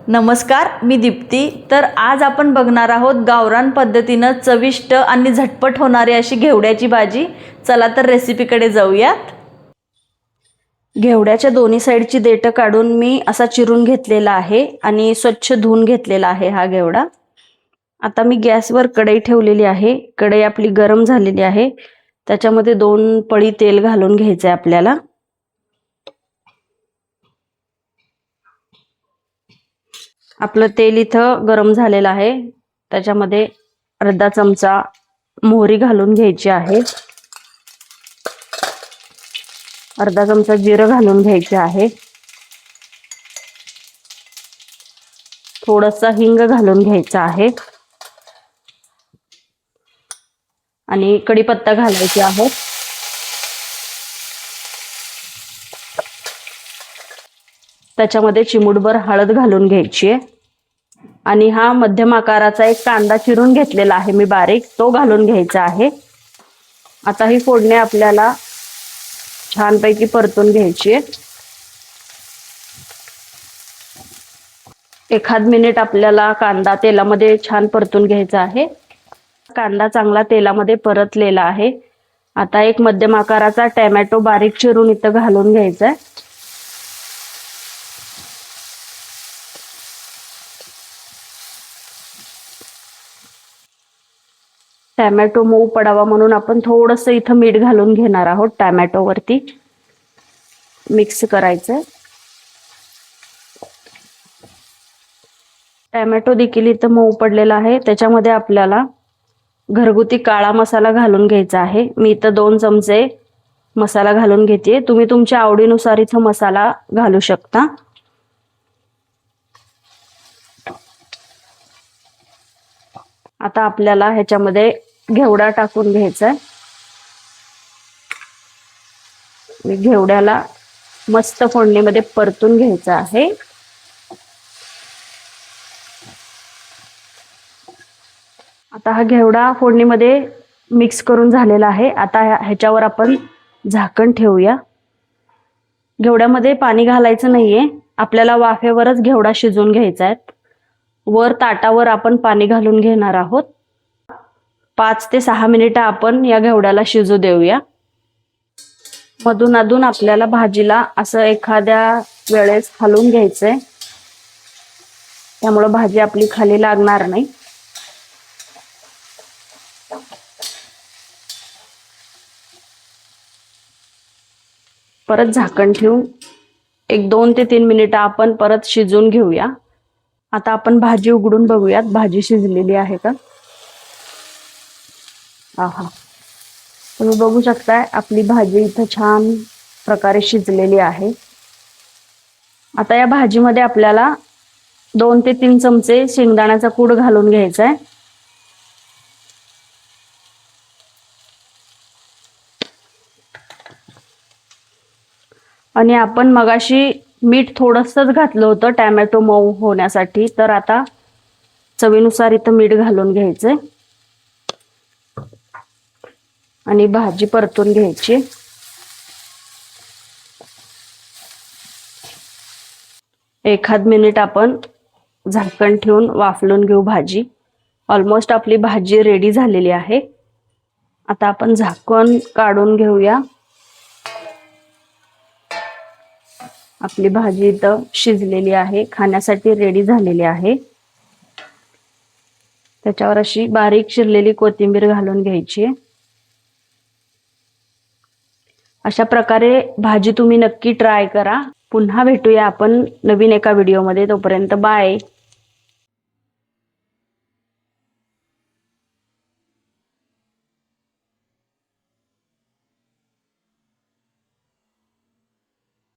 नमस्कार, मी दीप्ती। तर आज आपण बघणार आहोत गावरान पद्धतीनं चविष्ट आणि झटपट होणारी अशी घेवड्याची भाजी। चला तर रेसिपीकडे जाऊयात। घेवड्याच्या दोन्ही साइडची देठ काढून मी असा चिरून घेतलेला आहे आणि स्वच्छ धुवून घेतलेला आहे हा घेवडा। आता मी गॅसवर कढई ठेवलेली आहे। कढई आपली गरम झालेली आहे। त्याच्यामध्ये 2 पळी तेल घालून घ्यायचे आपल्याला। आपलं तेल इथं गरम झालेलं आहे। त्याच्यामध्ये अर्धा चमचा मोहरी घालून घ्यायची आहे। अर्धा चमचा जिरं घालून घ्यायचे आहे। थोडासा हिंग घालून घ्यायचा आहे आणि कढीपत्ता घालायचा आहे। त्याच्यामध्ये चिमूटभर हळद घालून घ्यायची आहे आणि हा मध्यम आकाराचा एक कांदा चिरून घेतलेला आहे मी बारीक, तो घालून घ्यायचा आहे। आता ही फोडणी आपल्याला छानपैकी परतून घ्यायची आहे। 1 मिनिट आपल्याला कांदा तेलामध्ये छान परतून घ्यायचा आहे। कांदा चांगला तेलामध्ये परतलेला आहे। आता एक मध्यम आकाराचा टोमॅटो बारीक चिरून इथं घालून घ्यायचा आहे। टोमॅटो मऊ पडावा म्हणून आपण थोडंसं इथं मीठ घालून घेणार आहोत। टोमॅटोवरती मिक्स करायचं। टोमॅटो देखील इथं मऊ पडलेला आहे। त्याच्यामध्ये आपल्याला घरगुती काळा मसाला घालून घ्यायचा आहे। मी इथं 2 चमचे मसाला घालून घेते। तुम्ही तुमच्या आवडीनुसार इथं मसाला घालू शकता। आता आपल्याला ह्याच्यामध्ये घेवडा टाकून घ्यायचा आहे। घेवड्याला मस्त फोडणीमध्ये परतून घ्यायचा आहे। आता हा घेवडा फोडणीमध्ये मिक्स करून झालेला आहे। आता ह्याच्यावर आपण झाकण ठेवूया। घेवड्यामध्ये पाणी घालायचं नाहीये, आपल्याला वाफेवरच घेवडा शिजवून घ्यायचा आहे। वर ताटावर आपण पाणी घालून घेणार आहोत। 5 ते 6 मिनिटं आपण या घेवड्याला शिजू देऊया। मधून अधून आपल्याला भाजीला असं एखाद्या वेळेस हलवून घ्यायचंय, त्यामुळे भाजी आपली खाली लागणार नाही। परत झाकण ठेवून 2 ते 3 मिनिटं आपण परत शिजवून घेऊया। आता आपण भाजी उघडून बघूयात, भाजी शिजलेली आहे का। आहा, तुम्ही बघू शकताय आपली भाजी इथं छान प्रकारे शिजलेली आहे। आता या भाजीमध्ये आपल्याला 2 ते 3 चमचे शेंगदाण्याचा कूट घालून घ्यायचा आहे। आणि आपण मगाशी मीठ थोडंसंच घातलं होतं टोमॅटो मऊ होण्यासाठी, तर आता चवीनुसार इथं मीठ घालून घ्यायचंय आणि भाजी परतून घ्यायची। 1 मिनिट आपण झाकण ठेवून वाफलून घेऊ भाजी। ऑलमोस्ट आपली भाजी रेडी झालेली आहे। आता आपण झाकण काढून घेऊया। आपली भाजी इथं शिजलेली आहे, खाण्यासाठी रेडी झालेली आहे। त्याच्यावर अशी बारीक चिरलेली कोथिंबीर घालून घ्यायची। अशा प्रकारे भाजी तुम्ही नक्की ट्राय करा। पुन्हा भेटूया आपण नवीन एका व्हिडिओमध्ये। तोपर्यंत बाय।